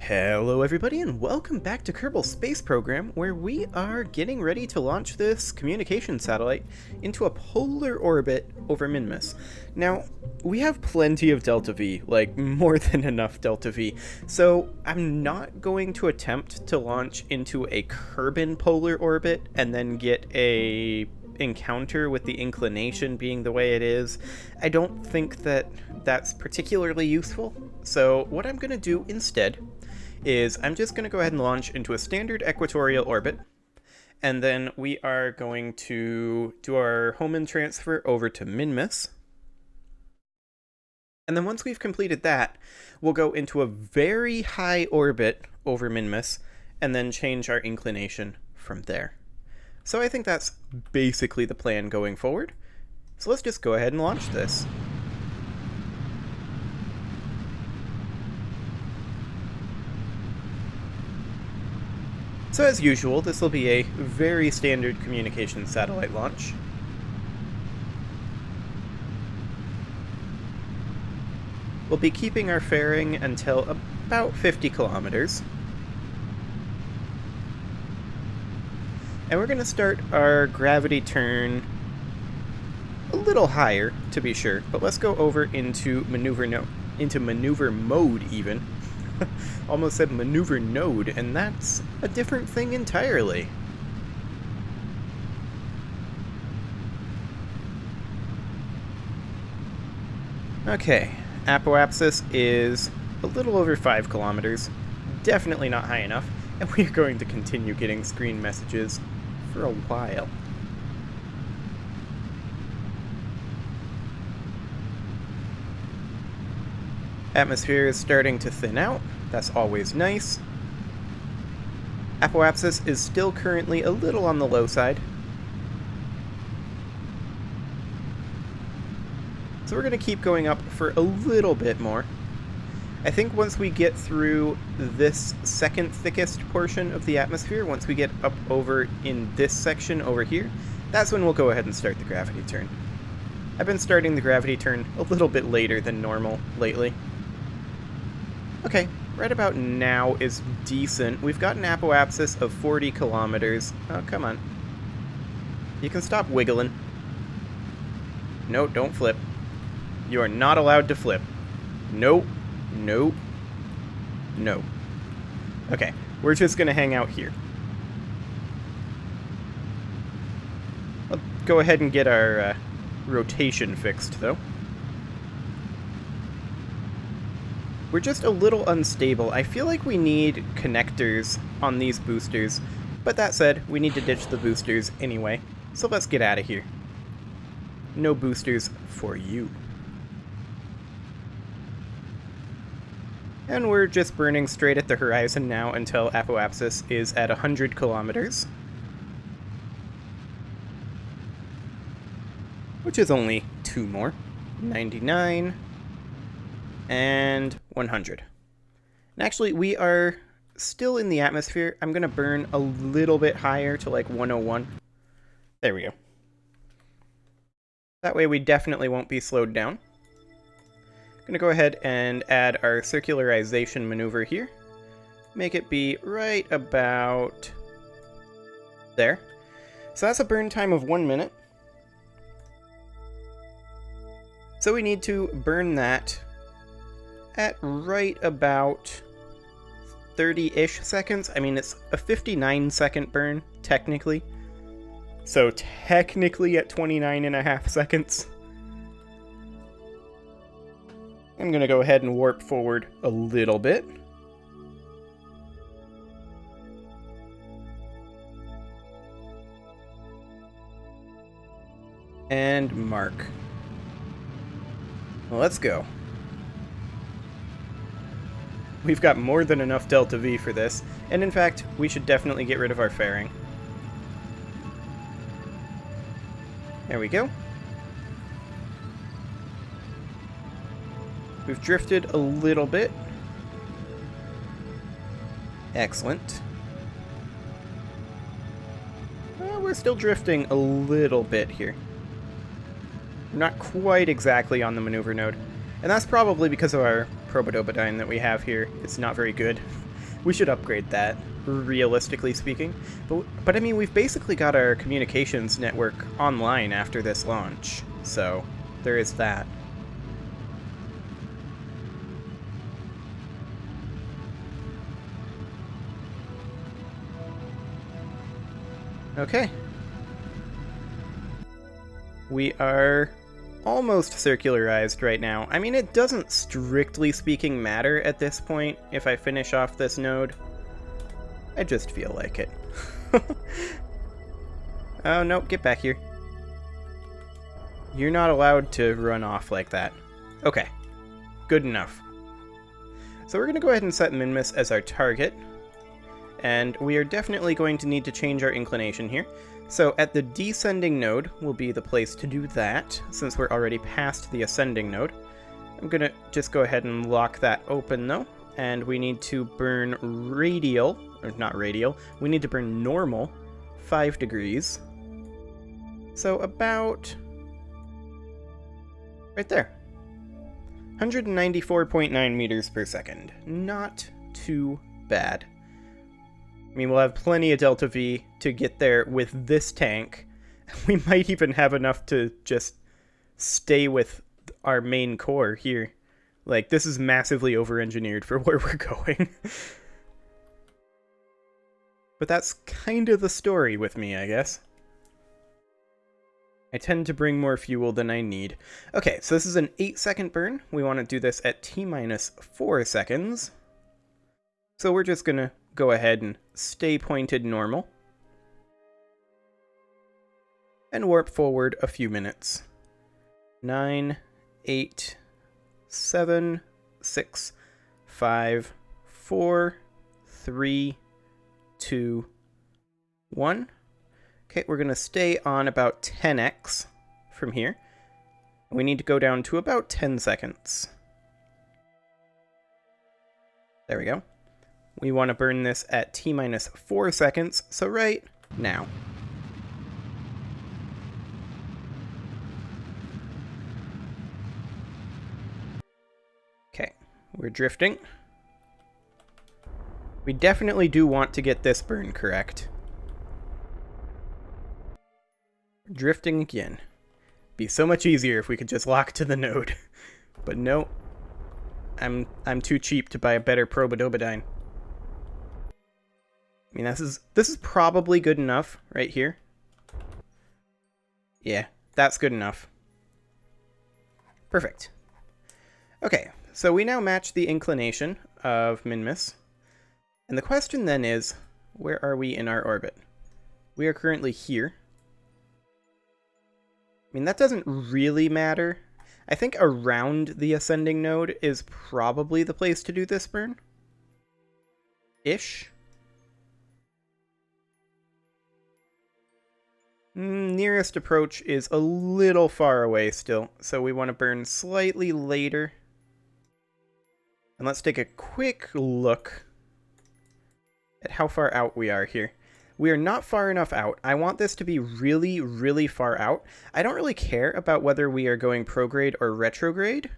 Hello everybody and welcome back to Kerbal Space Program, where we are getting ready to launch this communication satellite into a polar orbit over Minmus. Now, we have plenty of Delta V, like more than enough Delta V, so I'm not going to attempt to launch into a Kerbin polar orbit and then get a encounter with the inclination being the way it is. I don't think that that's particularly useful, so what I'm going to do instead is I'm just going to go ahead and launch into a standard equatorial orbit, and then we are going to do our Hohmann transfer over to Minmus. And then once we've completed that, we'll go into a very high orbit over Minmus, and then change our inclination from there. So I think that's basically the plan going forward. So let's just go ahead and launch this. So as usual, this will be a very standard communication satellite launch. We'll be keeping our fairing until about 50 kilometers. And we're going to start our gravity turn a little higher, to be sure, but let's go over into maneuver mode even. Almost said maneuver node, and that's a different thing entirely. Okay, apoapsis is a little over 5 kilometers. Definitely not high enough, and we're going to continue getting screen messages for a while. Atmosphere is starting to thin out. That's always nice. Apoapsis is still currently a little on the low side. So we're going to keep going up for a little bit more. I think once we get through this second thickest portion of the atmosphere, once we get up over in this section over here, that's when we'll go ahead and start the gravity turn. I've been starting the gravity turn a little bit later than normal lately. Okay, right about now is decent. We've got an apoapsis of 40 kilometers. Oh, come on. You can stop wiggling. No, don't flip. You are not allowed to flip. Nope. Nope. No. Okay, we're just gonna hang out here. I'll go ahead and get our rotation fixed, though. We're just a little unstable. I feel like we need connectors on these boosters, but that said, we need to ditch the boosters anyway, so let's get out of here. No boosters for you. And we're just burning straight at the horizon now until apoapsis is at 100 kilometers. Which is only 2 more. 99. And 100. And actually, we are still in the atmosphere. I'm going to burn a little bit higher to like 101. There we go. That way we definitely won't be slowed down. I'm going to go ahead and add our circularization maneuver here. Make it be right about there. So that's a burn time of 1 minute. So we need to burn that at right about 30-ish seconds. I mean, it's a 59-second burn, technically. So technically at 29.5 seconds. I'm going to go ahead and warp forward a little bit. And mark. Well, let's go. We've got more than enough Delta V for this, and in fact, we should definitely get rid of our fairing. There we go. We've drifted a little bit. Excellent. We're still drifting a little bit here. We're not quite exactly on the maneuver node. And that's probably because of our Probodobodine that we have here. It's not very good. We should upgrade that, realistically speaking. But I mean, we've basically got our communications network online after this launch, so there is that. Okay. We are almost circularized right now. I mean, it doesn't strictly speaking matter at this point if I finish off this node. I just feel like it. Oh, no, get back here. You're not allowed to run off like that. Okay, good enough. So we're going to go ahead and set Minmus as our target. And we are definitely going to need to change our inclination here. So at the descending node will be the place to do that, since we're already past the ascending node. I'm going to just go ahead and lock that open, though. And we need to burn radial, or not radial, we need to burn normal 5 degrees. So about right there. 194.9 meters per second. Not too bad. I mean, we'll have plenty of Delta V to get there with this tank. We might even have enough to just stay with our main core here. Like, this is massively over-engineered for where we're going. But that's kind of the story with me, I guess. I tend to bring more fuel than I need. Okay, so this is an 8-second burn. We want to do this at T-minus 4 seconds. So we're just going to go ahead and stay pointed normal. And warp forward a few minutes. 9, 8, 7, 6, 5, 4, 3, 2, 1. Okay, we're going to stay on about 10x from here. We need to go down to about 10 seconds. There we go. We want to burn this at T-minus 4 seconds, so right now. Okay, we're drifting. We definitely do want to get this burn correct. Drifting again. Be so much easier if we could just lock to the node. But no, I'm too cheap to buy a better Probodobodyne. I mean, this is probably good enough right here. Yeah, that's good enough. Perfect. Okay, so we now match the inclination of Minmus. And the question then is, where are we in our orbit? We are currently here. I mean, that doesn't really matter. I think around the ascending node is probably the place to do this burn. Ish. Nearest approach is a little far away still, so we want to burn slightly later. And let's take a quick look at how far out we are here. We are not far enough out. I want this to be really, really far out. I don't really care about whether we are going prograde or retrograde.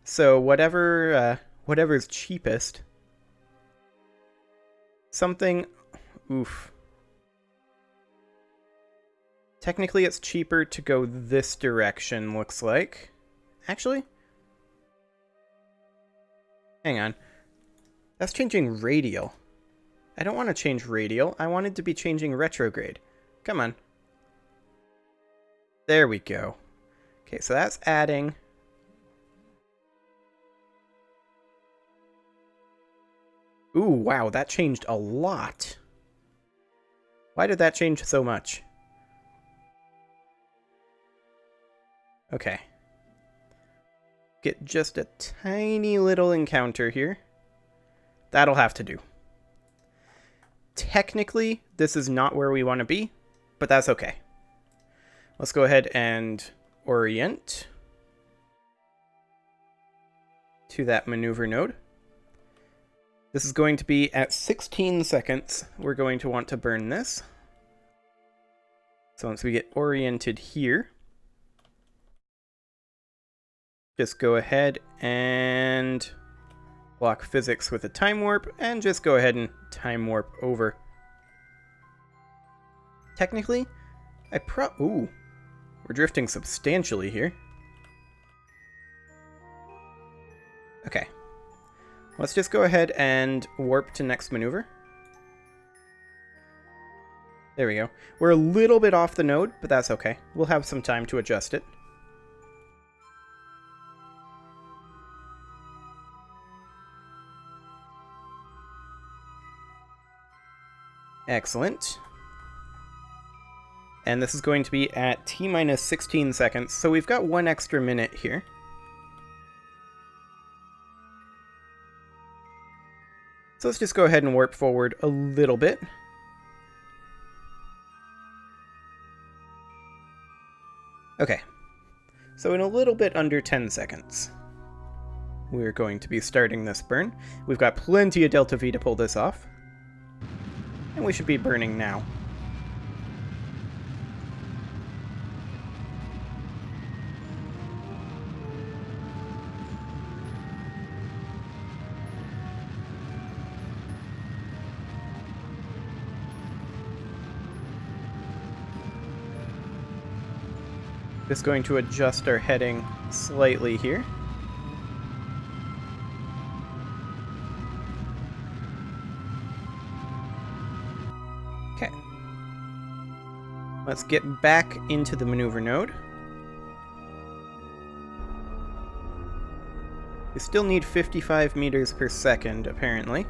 So whatever's cheapest. Something... Oof. Technically, it's cheaper to go this direction, looks like. Actually? Hang on. That's changing radial. I don't want to change radial. I wanted to be changing retrograde. Come on. There we go. Okay, so that's adding... Ooh, wow, that changed a lot. Why did that change so much? Okay. Get just a tiny little encounter here. That'll have to do. Technically, this is not where we want to be, but that's okay. Let's go ahead and orient to that maneuver node. This is going to be at 16 seconds. We're going to want to burn this. So once we get oriented here, just go ahead and block physics with a time warp, and just go ahead and time warp over. Technically, ooh, we're drifting substantially here. Okay. Let's just go ahead and warp to next maneuver. There we go. We're a little bit off the node, but that's okay. We'll have some time to adjust it. Excellent. And this is going to be at T-minus 16 seconds, so we've got 1 extra minute here. So let's just go ahead and warp forward a little bit. Okay. So in a little bit under 10 seconds, we're going to be starting this burn. We've got plenty of Delta V to pull this off. And we should be burning now. Just going to adjust our heading slightly here. Okay. Let's get back into the maneuver node. We still need 55 meters per second, apparently.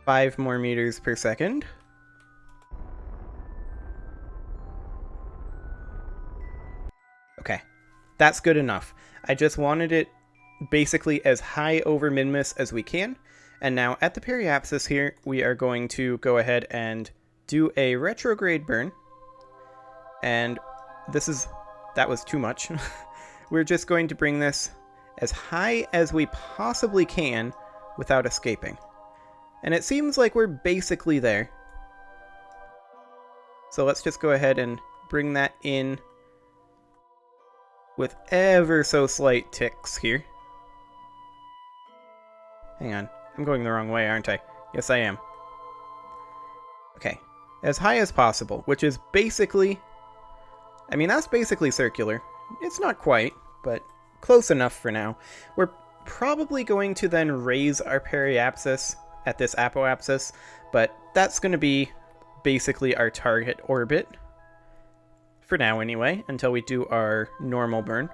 Five more meters per second. Okay, that's good enough. I just wanted it basically as high over Minmus as we can. And now at the periapsis here, we are going to go ahead and do a retrograde burn. And that was too much. We're just going to bring this as high as we possibly can without escaping. And it seems like we're basically there. So let's just go ahead and bring that in with ever so slight ticks here. Hang on. I'm going the wrong way, aren't I? Yes, I am. Okay. As high as possible, which is basically... I mean, that's basically circular. It's not quite, but close enough for now. We're probably going to then raise our periapsis at this apoapsis, but that's going to be basically our target orbit. For now, anyway, until we do our normal burn.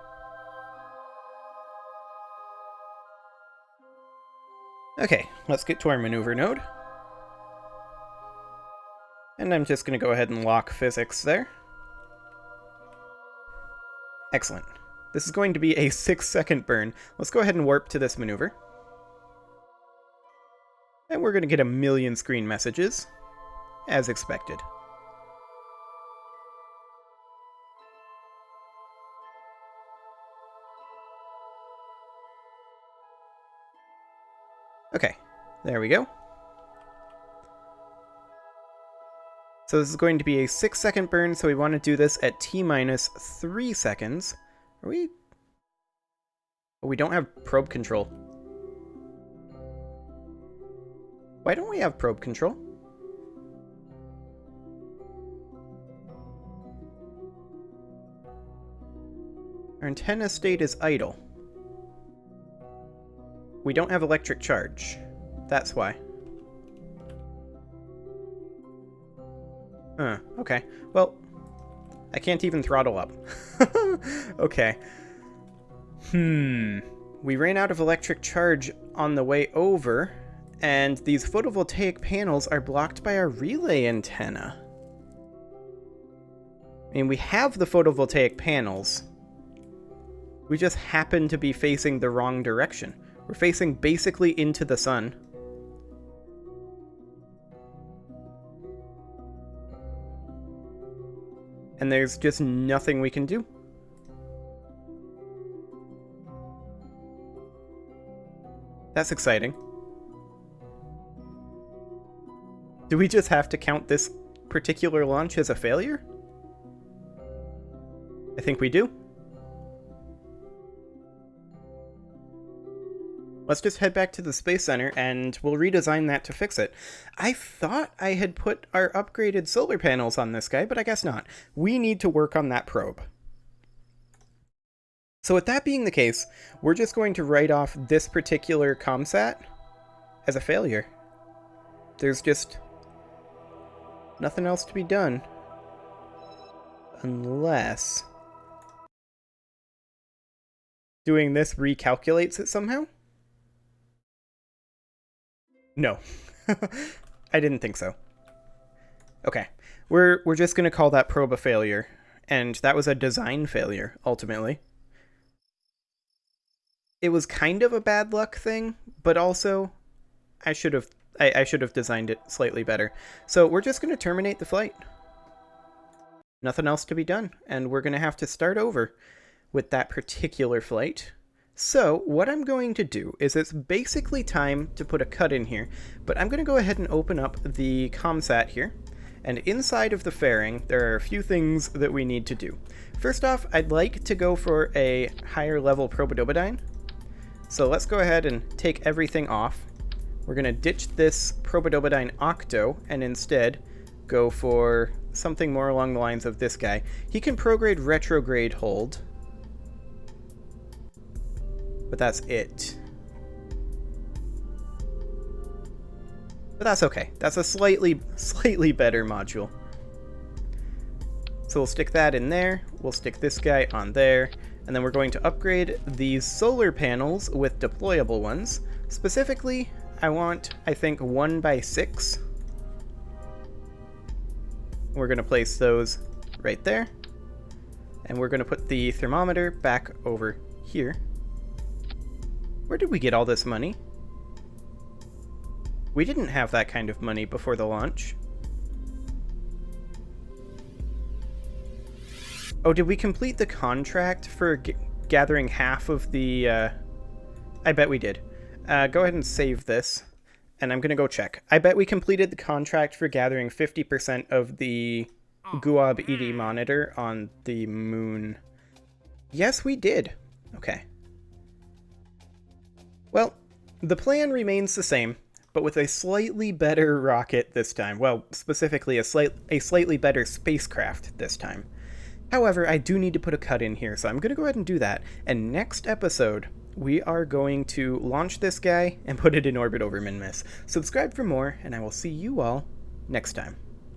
Okay, let's get to our maneuver node. And I'm just going to go ahead and lock physics there. Excellent. This is going to be a 6-second burn. Let's go ahead and warp to this maneuver. And we're going to get a million screen messages, as expected. Okay, there we go. So this is going to be a 6-second burn, so we want to do this at T-minus 3 seconds. Are we... Oh, we don't have probe control. Why don't we have probe control? Our antenna state is idle. We don't have electric charge. That's why. Okay. Well, I can't even throttle up. Okay. We ran out of electric charge on the way over, and these photovoltaic panels are blocked by our relay antenna. I mean, we have the photovoltaic panels. We just happen to be facing the wrong direction. We're facing basically into the sun. And there's just nothing we can do. That's exciting. Do we just have to count this particular launch as a failure? I think we do. Let's just head back to the Space Center and we'll redesign that to fix it. I thought I had put our upgraded solar panels on this guy, but I guess not. We need to work on that probe. So with that being the case, we're just going to write off this particular ComSat as a failure. There's just nothing else to be done. Unless doing this recalculates it somehow? No. I didn't think so. Okay. We're just going to call that probe a failure. And that was a design failure, ultimately. It was kind of a bad luck thing, but also I should have designed it slightly better. So we're just going to terminate the flight. Nothing else to be done, and we're going to have to start over with that particular flight. So what I'm going to do is it's basically time to put a cut in here, but I'm going to go ahead and open up the ComSat here. And inside of the fairing, there are a few things that we need to do. First off, I'd like to go for a higher level Probodobodyne. So let's go ahead and take everything off. We're going to ditch this Probodobodyne Octo and instead go for something more along the lines of this guy. He can prograde retrograde hold, but that's it. But that's okay. That's a slightly better module. So we'll stick that in there. We'll stick this guy on there. And then we're going to upgrade these solar panels with deployable ones. Specifically, I want, I think, 1x6. We're going to place those right there. And we're going to put the thermometer back over here. Where did we get all this money? We didn't have that kind of money before the launch. Oh, did we complete the contract for gathering half of the... I bet we did. Go ahead and save this, and I'm going to go check. I bet we completed the contract for gathering 50% of the Guab ED monitor on the moon. Yes, we did. Okay. Well, the plan remains the same, but with a slightly better rocket this time. Well, specifically a slightly better spacecraft this time. However, I do need to put a cut in here, so I'm going to go ahead and do that. And next episode, we are going to launch this guy and put it in orbit over Minmus. Subscribe for more, and I will see you all next time.